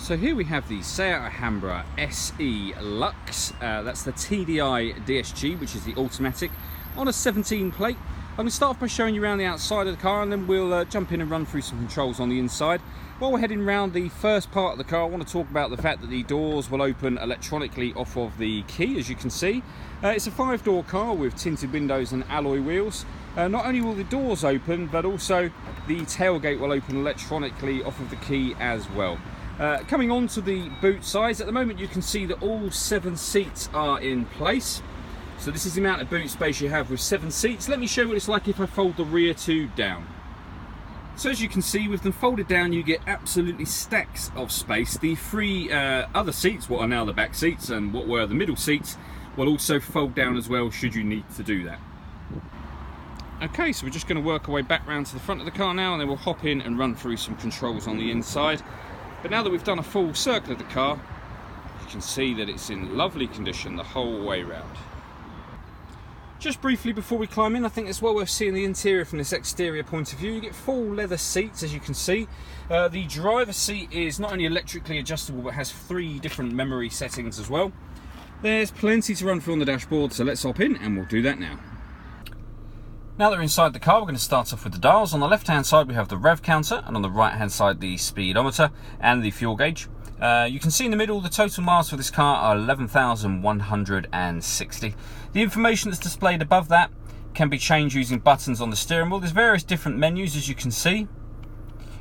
So here we have the Seat Alhambra SE Lux. That's the TDI DSG, which is the automatic, on a 17 plate. I'm going to start off by showing you around the outside of the car, and then we'll jump in and run through some controls on the inside. While we're heading around the first part of the car, I want to talk about the fact that the doors will open electronically off of the key, as you can see. It's a 5-door car with tinted windows and alloy wheels. Not only will the doors open, but also the tailgate will open electronically off of the key as well. Coming on to the boot size, at the moment you can see that all 7 seats are in place. So this is the amount of boot space you have with 7 seats. Let me show you what it's like if I fold the rear 2 down. So as you can see, with them folded down, you get absolutely stacks of space. The 3 other seats, what are now the back seats and what were the middle seats, will also fold down as well should you need to do that. Okay, so we're just going to work our way back round to the front of the car now, and then we'll hop in and run through some controls on the inside. But now that we've done a full circle of the car, you can see that it's in lovely condition the whole way round. Just briefly before we climb in, I think it's well worth seeing the interior from this exterior point of view. You get full leather seats, as you can see. The driver's seat is not only electrically adjustable, but has 3 different memory settings as well. There's plenty to run through on the dashboard, so let's hop in and we'll do that now. Now that we're inside the car, we're going to start off with the dials. On the left hand side we have the rev counter, and on the right hand side the speedometer and the fuel gauge. You can see in the middle the total miles for this car are 11,160. The information that's displayed above that can be changed using buttons on the steering wheel. There's various different menus, as you can see.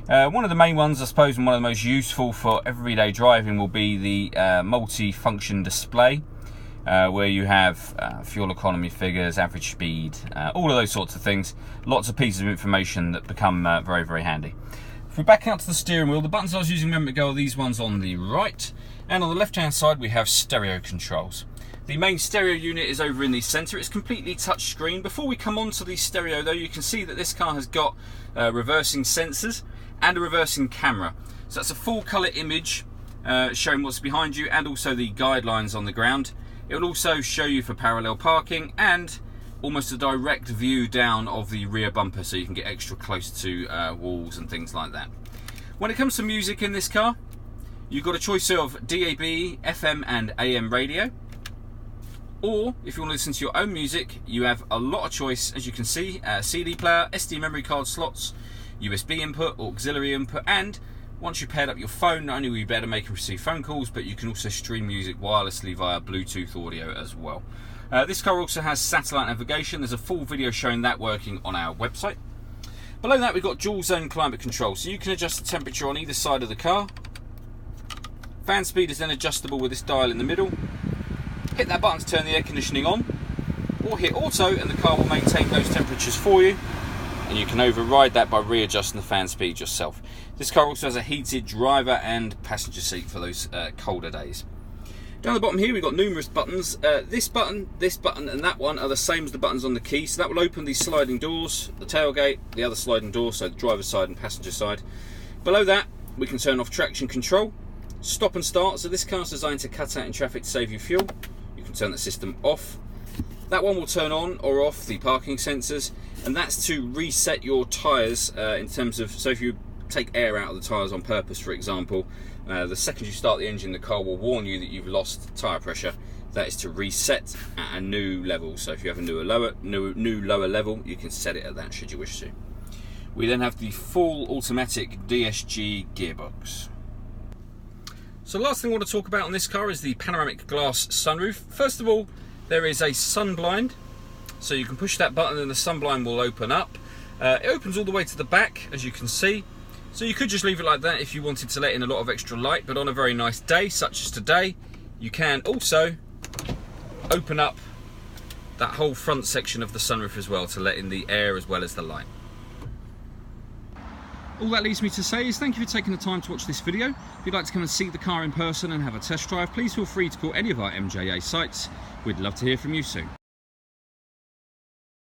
One of the main ones, I suppose, and one of the most useful for everyday driving will be the multi-function display. Where you have fuel economy figures, average speed, all of those sorts of things. Lots of pieces of information that become very, very handy. If we back out to the steering wheel, the buttons I was using a moment ago are these ones on the right, and on the left hand side we have stereo controls. The main stereo unit is over in the centre. It's completely touchscreen. Before we come on to the stereo though, you can see that this car has got reversing sensors and a reversing camera. So that's a full colour image showing what's behind you, and also the guidelines on the ground. It will also show you for parallel parking and almost a direct view down of the rear bumper, so you can get extra close to walls and things like that. When it comes to music in this car, you've got a choice of DAB, FM and AM radio. Or if you want to listen to your own music, you have a lot of choice, as you can see. CD player, SD memory card slots, USB input, auxiliary input, and once you've paired up your phone, not only will you be able to make and receive phone calls, but you can also stream music wirelessly via Bluetooth audio as well. This car also has satellite navigation. There's a full video showing that working on our website. Below that we've got dual zone climate control, so you can adjust the temperature on either side of the car. Fan speed is then adjustable with this dial in the middle. Hit that button to turn the air conditioning on, or hit auto and the car will maintain those temperatures for you. And you can override that by readjusting the fan speed yourself. This car also has a heated driver and passenger seat for those colder days. Down the bottom here we've got numerous buttons. This button and that one are the same as the buttons on the key, so that will open these sliding doors, the tailgate, the other sliding door, so the driver's side and passenger side. Below that we can turn off traction control, stop and start, so this car is designed to cut out in traffic to save you fuel. You can turn the system off. That one will turn on or off the parking sensors, and that's to reset your tyres in terms of, so if you take air out of the tyres on purpose, for example, the second you start the engine, the car will warn you that you've lost tyre pressure. That is to reset at a new level. So if you have a new lower level, you can set it at that should you wish to. We then have the full automatic DSG gearbox. So the last thing I want to talk about on this car is the panoramic glass sunroof. First of all, there is a sun blind, so you can push that button and the sun blind will open up. It opens all the way to the back, as you can see, so you could just leave it like that if you wanted to let in a lot of extra light, but on a very nice day such as today, you can also open up that whole front section of the sunroof as well to let in the air as well as the light. All that leaves me to say is thank you for taking the time to watch this video. If you'd like to come and see the car in person and have a test drive, please feel free to call any of our MJA sites. We'd love to hear from you soon.